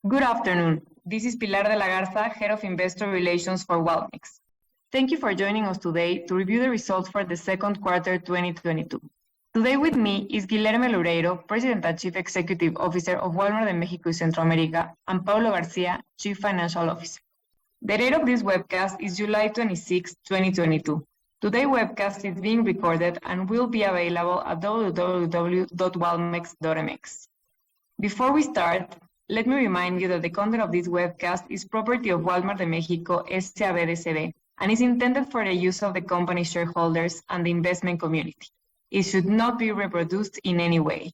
Good afternoon. This is Pilar de la Garza, Head of Investor Relations for Walmex. Thank you for joining us today to review the results for the second quarter 2022. Today with me is Guilherme Loureiro, President and Chief Executive Officer of Walmart de México y Centroamérica, and Paulo Garcia, Chief Financial Officer. The date of this webcast is July 26, 2022. Today's webcast is being recorded and will be available at www.walmex.mx. Before we start, let me remind you that the content of this webcast is property of Walmart de México S.A.B. de C.V. and is intended for the use of the company's shareholders and the investment community. It should not be reproduced in any way.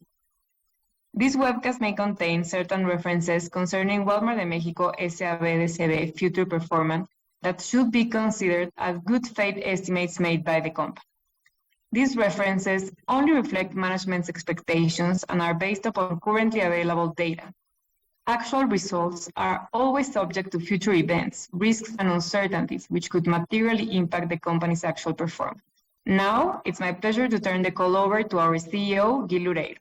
This webcast may contain certain references concerning Walmart de México S.A.B. de C.V. future performance that should be considered as good faith estimates made by the company. These references only reflect management's expectations and are based upon currently available data. Actual results are always subject to future events, risks, and uncertainties, which could materially impact the company's actual performance. Now, it's my pleasure to turn the call over to our CEO, Gil Loureiro.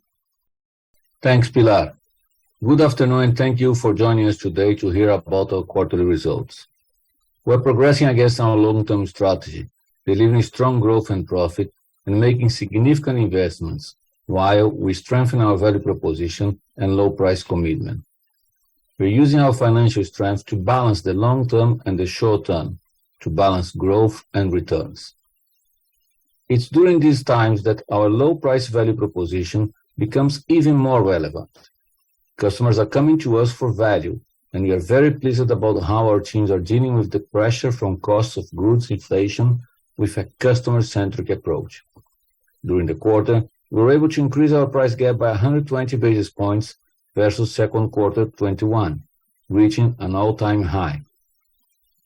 Thanks, Pilar. Good afternoon, and thank you for joining us today to hear about our quarterly results. We're progressing against our long-term strategy, delivering strong growth and profit, and making significant investments while we strengthen our value proposition and low price commitment. We're using our financial strength to balance the long term and the short term, to balance growth and returns. It's during these times that our low price value proposition becomes even more relevant. Customers are coming to us for value, and we are very pleased about how our teams are dealing with the pressure from costs of goods inflation with a customer-centric approach. During the quarter, we were able to increase our price gap by 120 basis points versus second quarter 21, reaching an all-time high.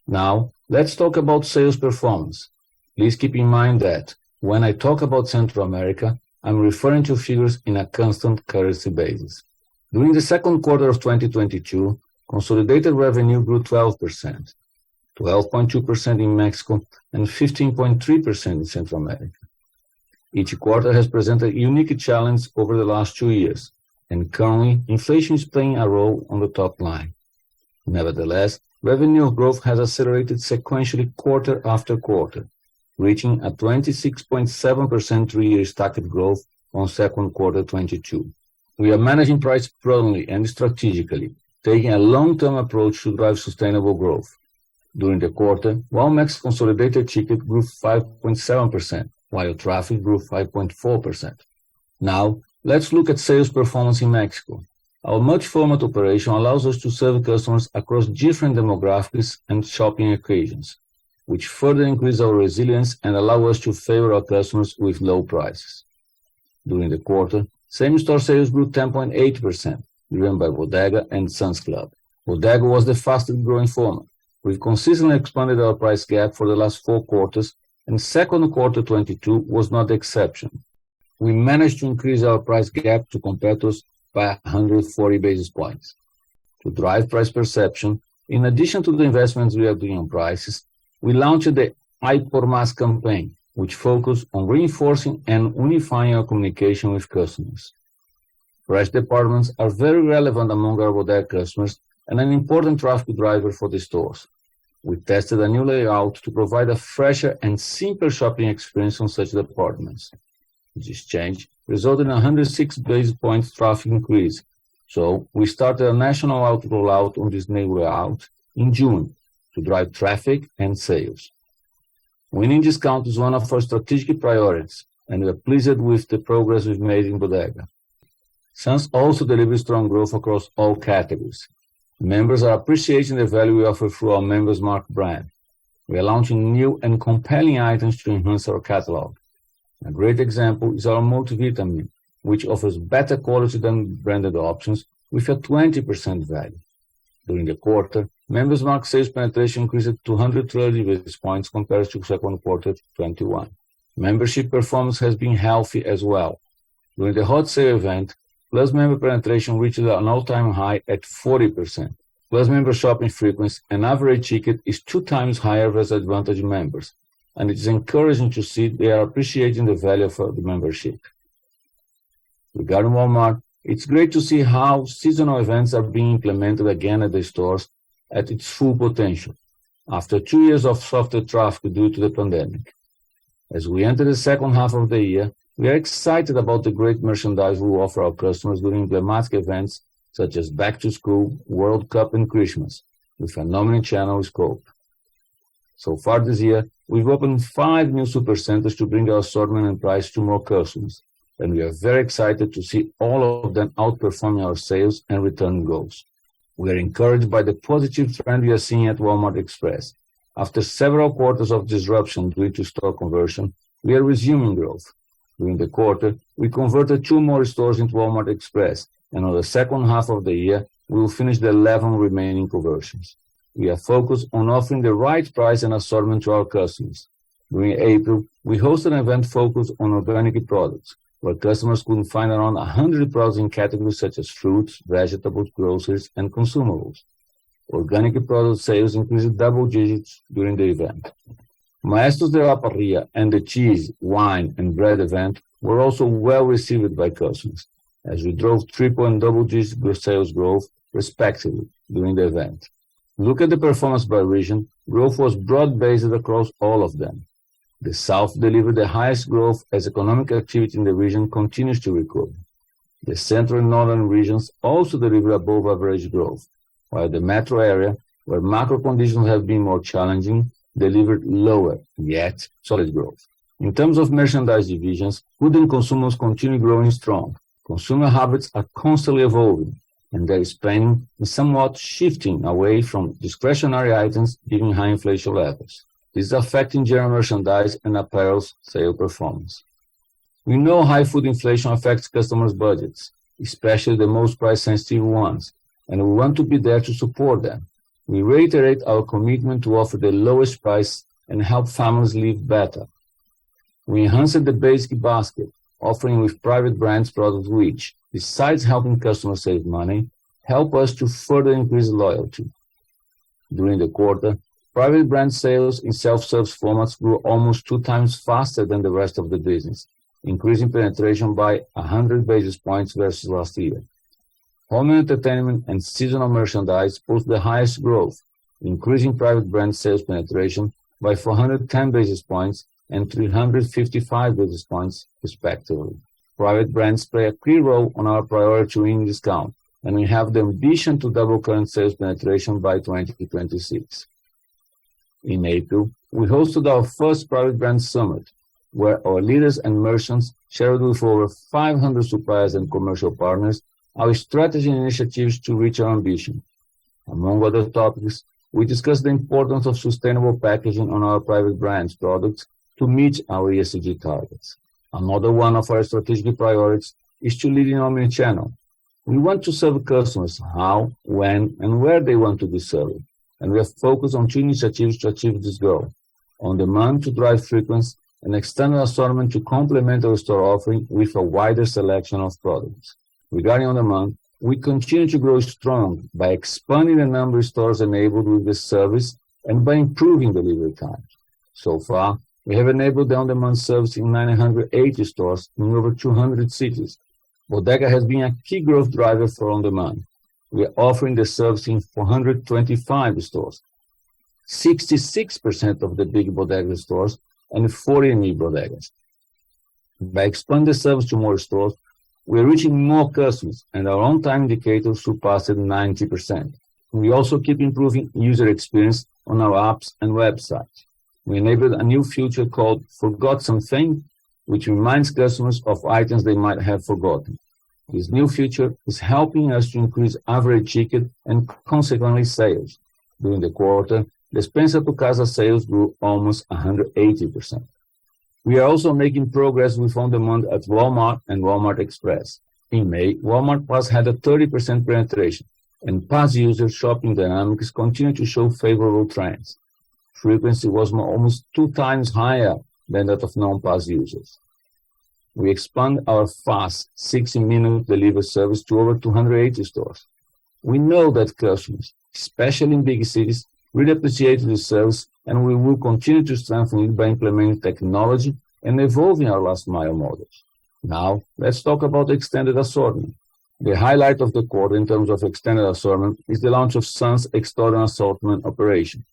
Now, let's talk about sales performance. Please keep in mind that when I talk about Central America, I'm referring to figures in a constant currency basis. During the second quarter of 2022, consolidated revenue grew 12%, 12.2% in Mexico, and 15.3% in Central America. Each quarter has presented a unique challenge over the last 2 years, and currently, inflation is playing a role on the top line. Nevertheless, revenue growth has accelerated sequentially quarter after quarter, reaching a 26.7% three-year stacked growth on second quarter 22. We are managing price prudently and strategically, taking a long-term approach to drive sustainable growth. During the quarter, Walmex consolidated ticket grew 5.7%, while traffic grew 5.4%. Now, let's look at sales performance in Mexico. Our multi-format operation allows us to serve customers across different demographics and shopping occasions, which further increase our resilience and allow us to favor our customers with low prices. During the quarter, same-store sales grew 10.8%, driven by Bodega and Sam's Club. Bodega was the fastest growing format. We've consistently expanded our price gap for the last 4 quarters, and second quarter 22 was not the exception. We managed to increase our price gap to competitors by 140 basis points. To drive price perception, in addition to the investments we are doing on prices, we launched the I Por Más campaign, which focused on reinforcing and unifying our communication with customers. Fresh departments are very relevant among our Bodega customers and an important traffic driver for the stores. We tested a new layout to provide a fresher and simpler shopping experience on such departments. This change resulted in a 106 basis points traffic increase, so we started a national rollout on this new layout in June to drive traffic and sales. Winning discount is one of our strategic priorities, and we are pleased with the progress we've made in Bodega. Sam's also delivers strong growth across all categories. Members are appreciating the value we offer through our Members Mark brand. We are launching new and compelling items to enhance our catalog. A great example is our multivitamin, which offers better quality than branded options with a 20% value. During the quarter, Members Mark sales penetration increased to 230 basis points compared to second quarter 21. Membership performance has been healthy as well. During the hot sale event, Plus member penetration reached an all-time high at 40%. Plus member shopping frequency and average ticket is 2 times higher versus Advantage members, and it is encouraging to see they are appreciating the value of the membership. Regarding Walmart, It's great to see how seasonal events are being implemented again at the stores at its full potential, after 2 years of softer traffic due to the pandemic. As we enter the second half of the year, we are excited about the great merchandise we offer our customers during emblematic events such as Back to School, World Cup, and Christmas, with an omni-channel scope. So far this year, we've opened 5 new supercenters to bring our assortment and price to more customers, and we are very excited to see all of them outperforming our sales and return goals. We are encouraged by the positive trend we are seeing at Walmart Express. After several quarters of disruption due to store conversion, we are resuming growth. During the quarter, we converted 2 more stores into Walmart Express, and on the second half of the year, we will finish the 11 remaining conversions. We are focused on offering the right price and assortment to our customers. During April, we hosted an event focused on organic products, where customers could find around 100 products in categories such as fruits, vegetables, groceries, and consumables. Organic product sales increased double digits during the event. Maestros de la Parrilla and the cheese, wine, and bread event were also well received by customers, as we drove triple and double-digit sales growth, respectively, during the event. Look at the performance by region. Growth was broad-based across all of them. The South delivered the highest growth as economic activity in the region continues to recover. The Central and Northern regions also delivered above-average growth, while the metro area, where macro conditions have been more challenging, delivered lower, yet solid growth. In terms of merchandise divisions, food and consumables continue growing strong. Consumer habits are constantly evolving, and their spending is somewhat shifting away from discretionary items given high inflation levels. This is affecting general merchandise and apparel's sales performance. We know high food inflation affects customers' budgets, especially the most price-sensitive ones, and we want to be there to support them. We reiterate our commitment to offer the lowest price and help families live better. We enhanced the basic basket, offering with private brands products which, besides helping customers save money, help us to further increase loyalty. During the quarter, private brand sales in self-service formats grew almost 2 times faster than the rest of the business, increasing penetration by 100 basis points versus last year. Home entertainment and seasonal merchandise posted the highest growth, increasing private brand sales penetration by 410 basis points and 355 basis points, respectively. Private brands play a key role on our priority to win discount, and we have the ambition to double current sales penetration by 2026. In April, we hosted our first private brand summit, where our leaders and merchants shared with over 500 suppliers and commercial partners our strategy and initiatives to reach our ambition. Among other topics, we discussed the importance of sustainable packaging on our private brands products to meet our ESG targets. Another one of our strategic priorities is to lead in omnichannel. We want to serve customers how, when, and where they want to be served, and we are focused on 2 initiatives to achieve this goal: on-demand to drive frequency and external assortment to complement our store offering with a wider selection of products. Regarding on-demand, we continue to grow strong by expanding the number of stores enabled with this service and by improving delivery times. So far, we have enabled the on-demand service in 980 stores in over 200 cities. Bodega has been a key growth driver for on-demand. We are offering the service in 425 stores, 66% of the big Bodega stores, and 40 new bodegas. By expanding the service to more stores, we are reaching more customers, and our on-time indicators surpassed 90%. We also keep improving user experience on our apps and websites. We enabled a new feature called Forgot Something, which reminds customers of items they might have forgotten. This new feature is helping us to increase average ticket and consequently sales. During the quarter, Despensa to Casa sales grew almost 180%. We are also making progress with on-demand at Walmart and Walmart Express. In May, Walmart Pass had a 30% penetration, and Pass user shopping dynamics continue to show favorable trends. Frequency was almost 2 times higher than that of non-Pass users. We expand our fast 60-minute delivery service to over 280 stores. We know that customers, especially in big cities, really appreciate this service, and we will continue to strengthen it by implementing technology and evolving our last mile models. Now, let's talk about the extended assortment. The highlight of the quarter in terms of extended assortment is the launch of Sun's extended assortment operation.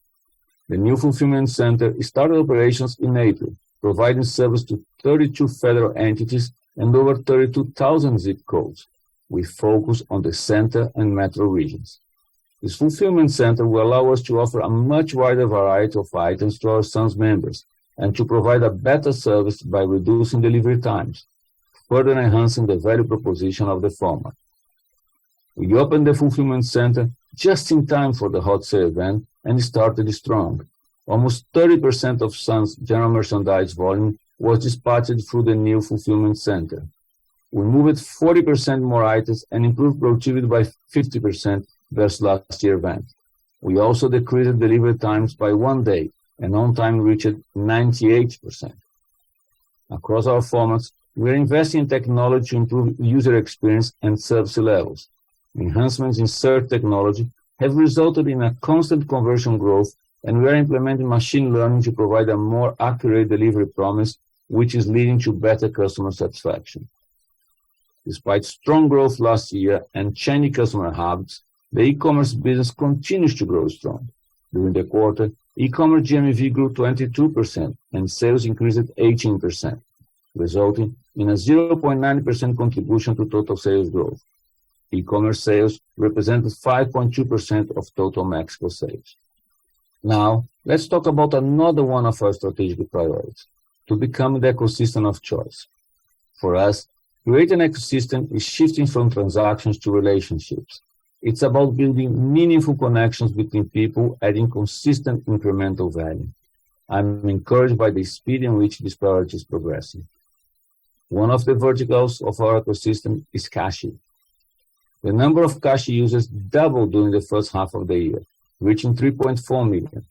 The new fulfillment center started operations in April, providing service to 32 federal entities and over 32,000 zip codes, with focus on the center and metro regions. This fulfillment center will allow us to offer a much wider variety of items to our Sun's members and to provide a better service by reducing delivery times, further enhancing the value proposition of the format. We opened the fulfillment center just in time for the hot sale event and started strong. Almost 30% of Sun's general merchandise volume was dispatched through the new fulfillment center. We moved 40% more items and improved productivity by 50% versus last year's event. We also decreased delivery times by 1 day, and on-time reached 98%. Across our formats, we are investing in technology to improve user experience and service levels. Enhancements in search technology have resulted in a constant conversion growth, and we are implementing machine learning to provide a more accurate delivery promise, which is leading to better customer satisfaction. Despite strong growth last year and changing customer habits, the e-commerce business continues to grow strong. During the quarter, e-commerce GMV grew 22% and sales increased 18%, resulting in a 0.9% contribution to total sales growth. E-commerce sales represented 5.2% of total Mexico sales. Now, let's talk about another one of our strategic priorities, to become the ecosystem of choice. For us, creating an ecosystem is shifting from transactions to relationships. It's about building meaningful connections between people, adding consistent incremental value. I'm encouraged by the speed in which this priority is progressing. One of the verticals of our ecosystem is Cashi. The number of Cashi users doubled during the first half of the year, reaching 3.4 million.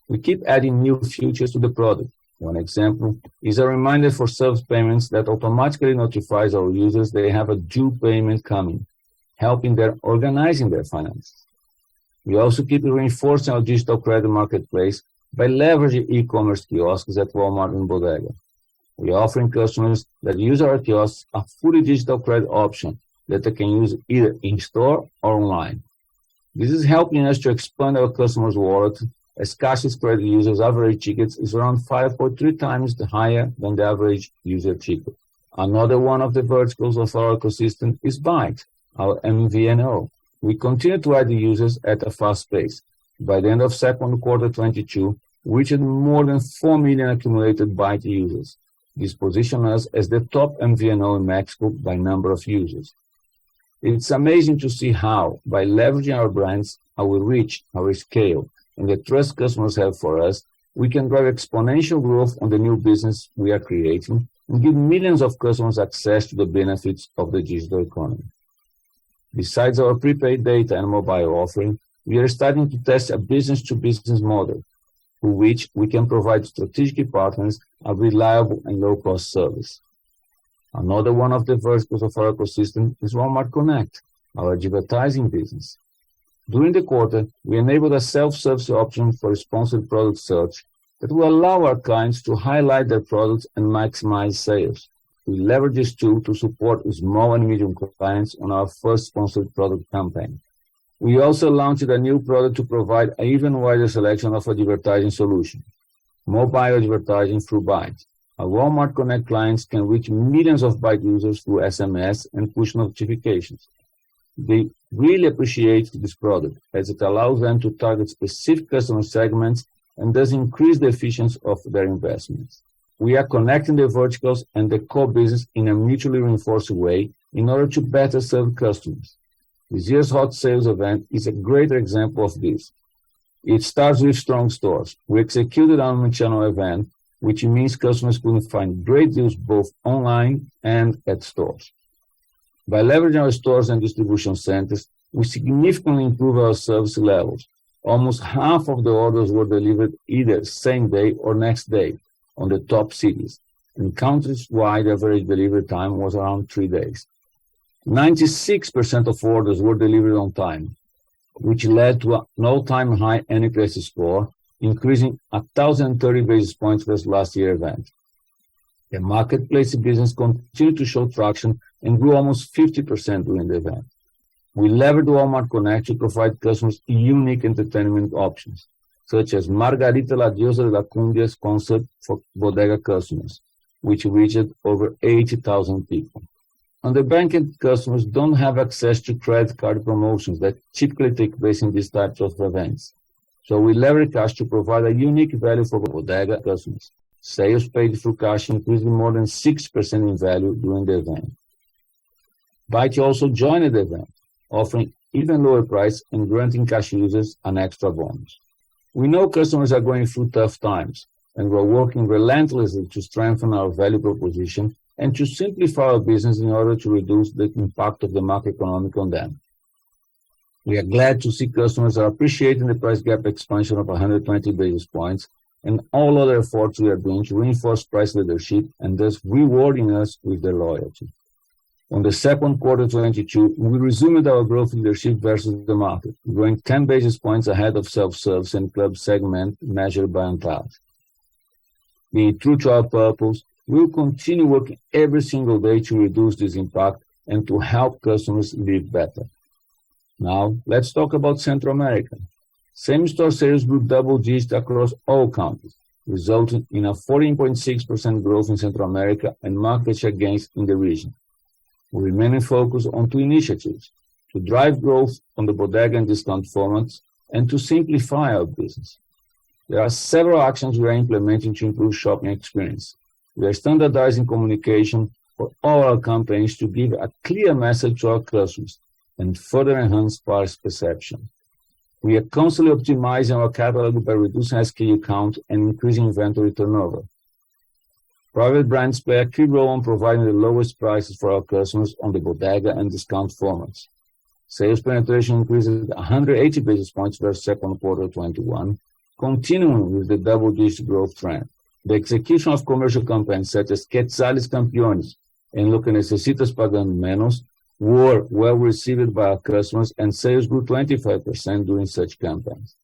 We keep adding new features to the product. One example is a reminder for service payments that automatically notifies our users they have a due payment coming, helping them organizing their finances. We also keep reinforcing our digital credit marketplace by leveraging e-commerce kiosks at Walmart and Bodega. We are offering customers that use our kiosks a fully digital credit option that they can use either in-store or online. This is helping us to expand our customers' wallet, as Cashi's credit users' average tickets is around 5.3 times higher than the average user ticket. Another one of the verticals of our ecosystem is Byte, our MVNO. We continue to add users at a fast pace. By the end of second quarter 22, we reached more than 4 million accumulated Byte users. This positions us as the top MVNO in Mexico by number of users. It's amazing to see how, by leveraging our brands, our reach, our scale, and the trust customers have for us, we can drive exponential growth on the new business we are creating and give millions of customers access to the benefits of the digital economy. Besides our prepaid data and mobile offering, we are starting to test a business-to-business model, through which we can provide strategic partners a reliable and low-cost service. Another one of the verticals of our ecosystem is Walmart Connect, our advertising business. During the quarter, we enabled a self-service option for sponsored product search that will allow our clients to highlight their products and maximize sales. We leverage this tool to support small and medium clients on our first sponsored product campaign. We also launched a new product to provide an even wider selection of advertising solutions, mobile advertising through Byte. Our Walmart Connect clients can reach millions of Byte users through SMS and push notifications. They really appreciate this product as it allows them to target specific customer segments and thus increase the efficiency of their investments. We are connecting the verticals and the core business in a mutually reinforced way in order to better serve customers. This year's hot sales event is a great example of this. It starts with strong stores. We executed an omnichannel event, which means customers can find great deals both online and at stores. By leveraging our stores and distribution centers, we significantly improve our service levels. Almost half of the orders were delivered either same day or next day on the top cities, and countries-wide average delivery time was around 3 days. 96% of orders were delivered on time, which led to an all-time high NPS score, increasing 1,030 basis points versus last year's event. The marketplace business continued to show traction and grew almost 50% during the event. We leveraged Walmart Connect to provide customers unique entertainment options, such as Margarita La Diosa de la Cumbia's concert for Bodega customers, which reached over 80,000 people. Underbanked customers don't have access to credit card promotions that typically take place in these types of events. So we leverage cash to provide a unique value for Bodega customers. Sales paid through cash increased more than 6% in value during the event. Byte also joined the event, offering even lower price and granting cash users an extra bonus. We know customers are going through tough times, and we're working relentlessly to strengthen our value proposition and to simplify our business in order to reduce the impact of the macroeconomic on them. We are glad to see customers are appreciating the price gap expansion of 120 basis points and all other efforts we are doing to reinforce price leadership and thus rewarding us with their loyalty. On the second quarter 22, we resumed our growth leadership versus the market, growing 10 basis points ahead of self-service and club segment measured by ANTAD. Being true to our purpose, we will continue working every single day to reduce this impact and to help customers live better. Now, let's talk about Central America. Same-store sales grew double-digit across all countries, resulting in a 14.6% growth in Central America and market share gains in the region. We remain focused on two initiatives: to drive growth on the bodega and discount formats and to simplify our business. There are several actions we are implementing to improve shopping experience. We are standardizing communication for all our campaigns to give a clear message to our customers and further enhance price perception. We are constantly optimizing our catalog by reducing SKU count and increasing inventory turnover. Private brands play a key role in providing the lowest prices for our customers on the bodega and discount formats. Sales penetration increased 180 basis points versus second quarter 21, continuing with the double-digit growth trend. The execution of commercial campaigns such as Quetzales Campeones and Lo que necesitas pagando menos were well received by our customers, and sales grew 25% during such campaigns.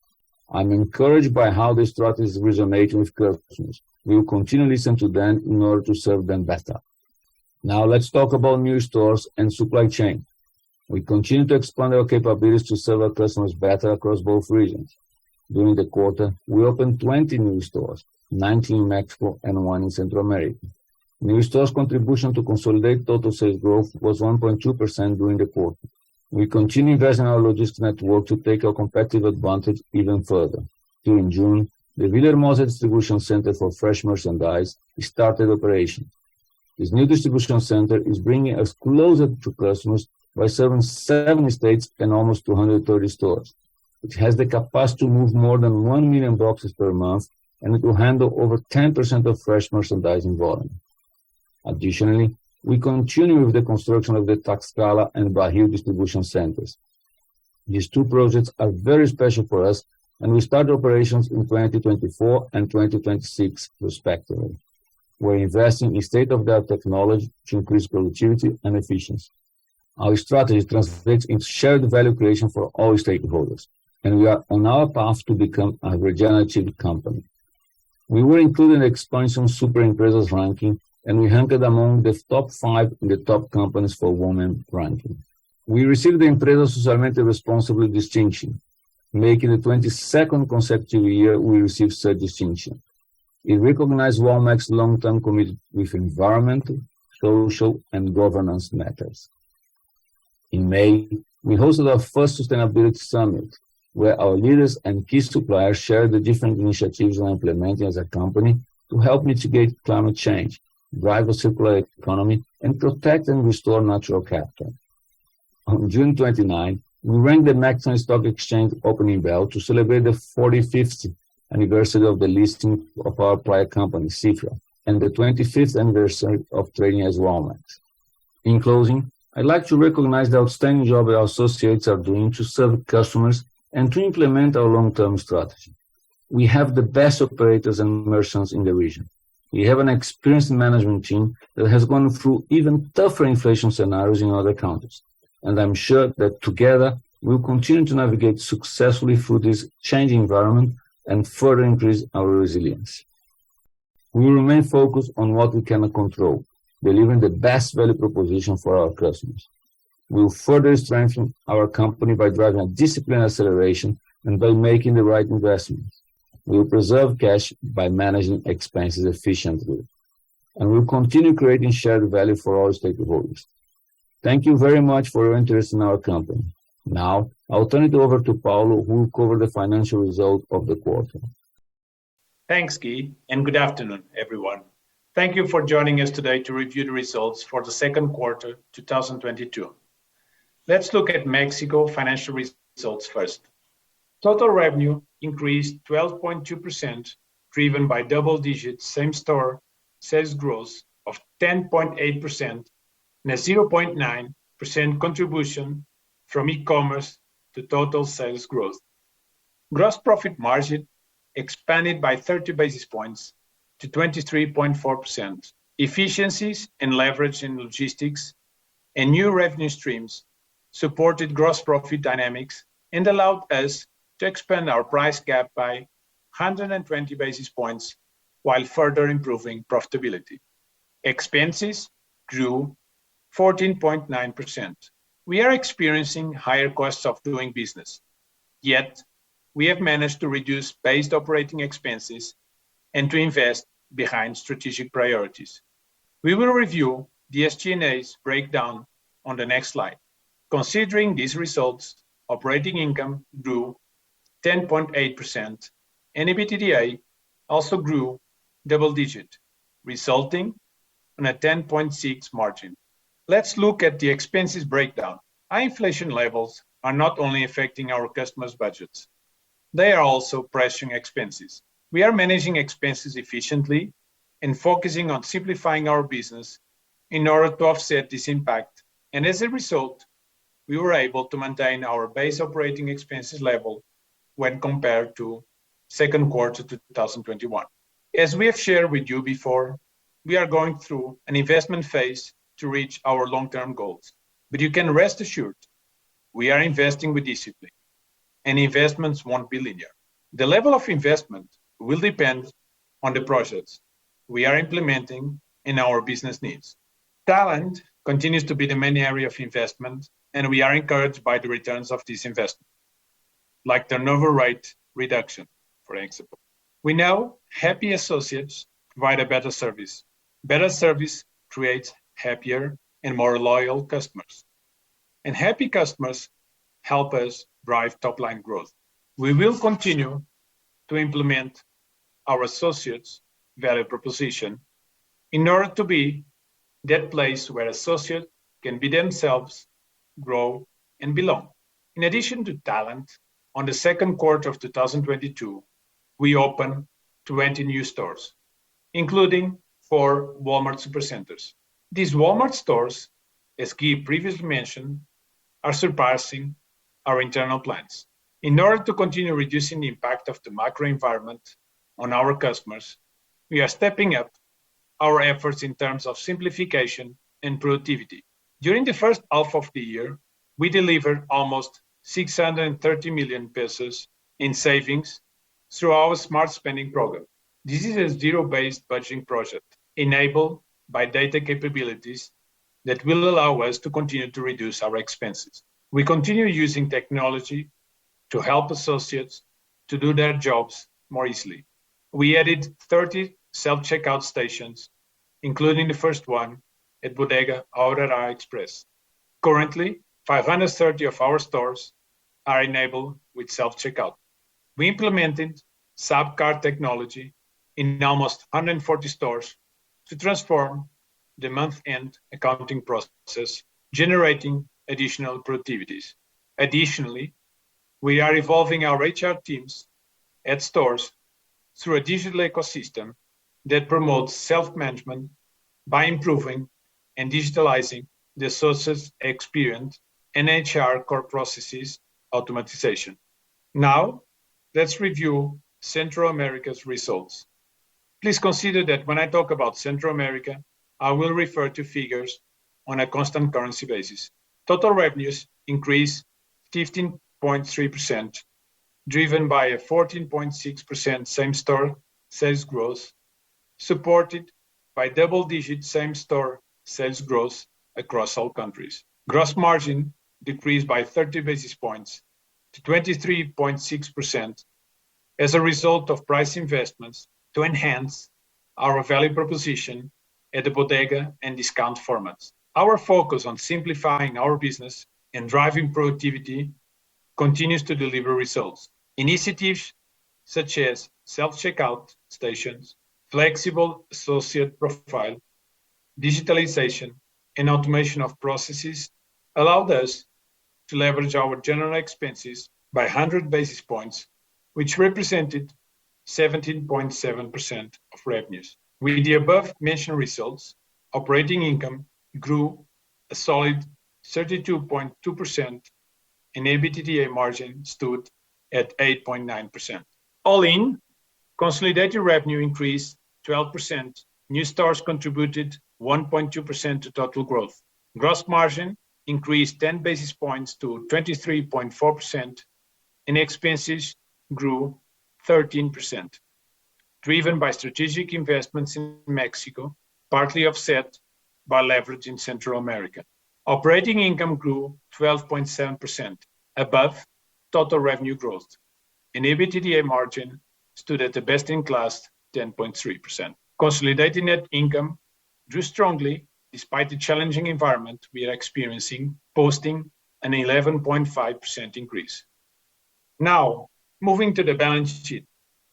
I'm encouraged by how the strategy is resonating with customers. We will continue to listen to them in order to serve them better. Now let's talk about new stores and supply chain. We continue to expand our capabilities to serve our customers better across both regions. During the quarter, we opened 20 new stores, 19 in Mexico and 1 in Central America. New stores' contribution to consolidate total sales growth was 1.2% during the quarter. We continue investing in our logistics network to take our competitive advantage even further. During June, the Villahermosa Distribution Center for fresh merchandise started operation. This new distribution center is bringing us closer to customers by serving 7 states and almost 230 stores. It has the capacity to move more than 1 million boxes per month, and it will handle over 10% of fresh merchandising volume. Additionally, we continue with the construction of the Tlaxcala and Bajío distribution centers. These two projects are very special for us, and we start operations in 2024 and 2026, respectively. We're investing in state-of-the-art technology to increase productivity and efficiency. Our strategy translates into shared value creation for all stakeholders, and we are on our path to become a regenerative company. We were included in the Expansion Super Empresas ranking, and we ranked among the top 5 in the top companies for women ranking. We received the Empresa Socialmente Responsible distinction, making the 22nd consecutive year we received such distinction. It recognized Walmart's long-term commitment with environmental, social, and governance matters. In May, we hosted our first Sustainability Summit, where our leaders and key suppliers shared the different initiatives we're implementing as a company to help mitigate climate change, drive a circular economy, and protect and restore natural capital. On June 29, we rang the Mexican Stock Exchange opening bell to celebrate the 45th anniversary of the listing of our prior company, Cifra, and the 25th anniversary of trading as Walmart. In closing, I'd like to recognize the outstanding job our associates are doing to serve customers and to implement our long-term strategy. We have the best operators and merchants in the region. We have an experienced management team that has gone through even tougher inflation scenarios in other countries, and I'm sure that together we'll continue to navigate successfully through this changing environment and further increase our resilience. We will remain focused on what we cannot control, delivering the best value proposition for our customers. We will further strengthen our company by driving a disciplined acceleration and by making the right investments. We will preserve cash by managing expenses efficiently, and we will continue creating shared value for all stakeholders. Thank you very much for your interest in our company. Now, I'll turn it over to Paulo, who will cover the financial results of the quarter. Thanks, Gui, and good afternoon, everyone. Thank you for joining us today to review the results for the second quarter 2022. Let's look at Mexico financial results first. Total revenue increased 12.2%, driven by double-digit same-store sales growth of 10.8% and a 0.9% contribution from e-commerce to total sales growth. Gross profit margin expanded by 30 basis points to 23.4%. Efficiencies and leverage in logistics and new revenue streams supported gross profit dynamics and allowed us to expand our price gap by 120 basis points while further improving profitability. Expenses grew 14.9%. We are experiencing higher costs of doing business, yet we have managed to reduce base operating expenses and to invest behind strategic priorities. We will review the SG&A's breakdown on the next slide. Considering these results, operating income grew 10.8% and EBITDA also grew double-digit, resulting in a 10.6% margin. Let's look at the expenses breakdown. High inflation levels are not only affecting our customers' budgets, they are also pressuring expenses. We are managing expenses efficiently and focusing on simplifying our business in order to offset this impact. And as a result, we were able to maintain our base operating expenses level when compared to second quarter 2021. As we have shared with you before, we are going through an investment phase to reach our long-term goals. But you can rest assured, we are investing with discipline, and investments won't be linear. The level of investment will depend on the projects we are implementing and our business needs. Talent continues to be the main area of investment, and we are encouraged by the returns of this investment, like turnover rate reduction, for example. We know happy associates provide a better service. Better service creates happier and more loyal customers. And happy customers help us drive top-line growth. We will continue to implement our associates' value proposition in order to be that place where associates can be themselves, grow, and belong. In addition to talent, on the second quarter of 2022, we opened 20 new stores, including 4 Walmart supercenters. These Walmart stores, as Guy previously mentioned, are surpassing our internal plans. In order to continue reducing the impact of the macro environment on our customers, we are stepping up our efforts in terms of simplification and productivity. During the first half of the year, we delivered almost 630 million pesos in savings through our smart spending program. This is a zero-based budgeting project enabled by data capabilities that will allow us to continue to reduce our expenses. We continue using technology to help associates to do their jobs more easily. We added 30 self-checkout stations, including the first one at Bodega Aurrera Express. Currently, 530 of our stores are enabled with self-checkout. We implemented SAP card technology in almost 140 stores to transform the month-end accounting process, generating additional productivities. Additionally, we are evolving our HR teams at stores through a digital ecosystem that promotes self-management by improving and digitalizing the associates' experience and HR core processes automatization. Now, let's review Central America's results. Please consider that when I talk about Central America, I will refer to figures on a constant currency basis. Total revenues increased 15.3%, driven by a 14.6% same-store sales growth, supported by double-digit same-store sales growth across all countries. Gross margin decreased by 30 basis points to 23.6% as a result of price investments to enhance our value proposition at the bodega and discount formats. Our focus on simplifying our business and driving productivity continues to deliver results. Initiatives such as self-checkout stations, flexible associate profile, digitalization, and automation of processes allowed us to leverage our general expenses by 100 basis points, which represented 17.7% of revenues. With the above-mentioned results, operating income grew a solid 32.2% and EBITDA margin stood at 8.9%. All in, consolidated revenue increased 12%. New stores contributed 1.2% to total growth. Gross margin increased 10 basis points to 23.4%, and expenses grew 13%, driven by strategic investments in Mexico, partly offset by leverage in Central America. Operating income grew 12.7%, above total revenue growth, and EBITDA margin stood at the best-in-class 10.3%. Consolidated net income grew strongly despite the challenging environment we are experiencing, posting an 11.5% increase. Now, moving to the balance sheet.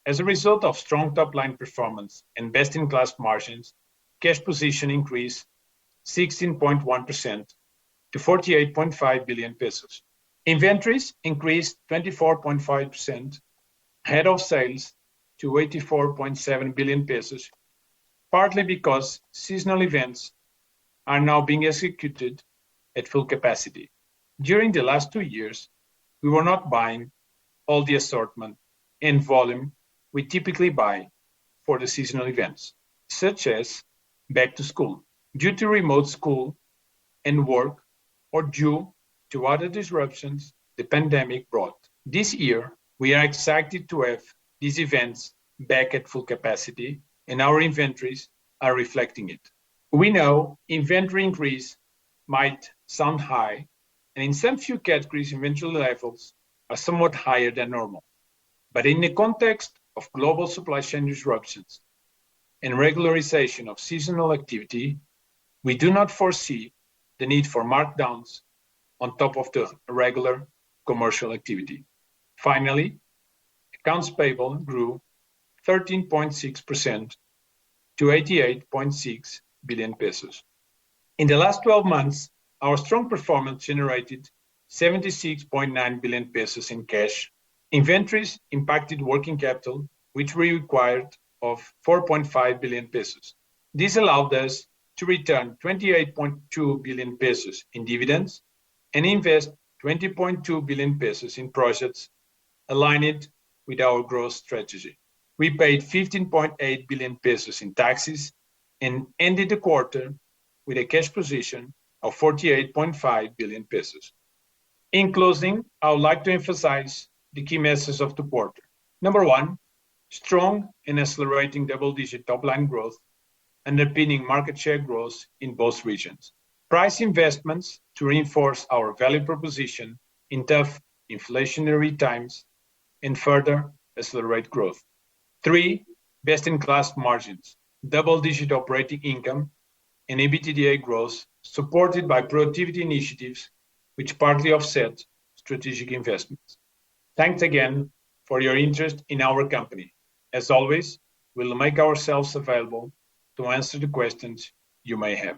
As a result of strong top-line performance and best-in-class margins, cash position increased 16.1% to 48.5 billion pesos. Inventories increased 24.5% ahead of sales to 84.7 billion pesos, partly because seasonal events are now being executed at full capacity. During the last 2 years, we were not buying all the assortment and volume we typically buy for the seasonal events, such as back to school, due to remote school and work, or due to other disruptions the pandemic brought. This year, we are excited to have these events back at full capacity, and our inventories are reflecting it. We know inventory increase might sound high, and in some few categories, inventory levels are somewhat higher than normal. But in the context of global supply chain disruptions and regularization of seasonal activity, we do not foresee the need for markdowns on top of the regular commercial activity. Finally, accounts payable grew 13.6% to 88.6 billion pesos. In the last 12 months, our strong performance generated 76.9 billion pesos in cash. Inventories impacted working capital, which we required of 4.5 billion pesos. This allowed us to return 28.2 billion pesos in dividends and invest 20.2 billion pesos in projects aligned with our growth strategy. We paid 15.8 billion pesos in taxes and ended the quarter with a cash position of 48.5 billion pesos. In closing, I would like to emphasize the key messages of the quarter. Number one, strong and accelerating double-digit top-line growth, underpinning market share growth in both regions. Price investments to reinforce our value proposition in tough inflationary times and further accelerate growth. 3, best-in-class margins, double-digit operating income and EBITDA growth supported by productivity initiatives which partly offset strategic investments. Thanks again for your interest in our company. As always, we'll make ourselves available to answer the questions you may have.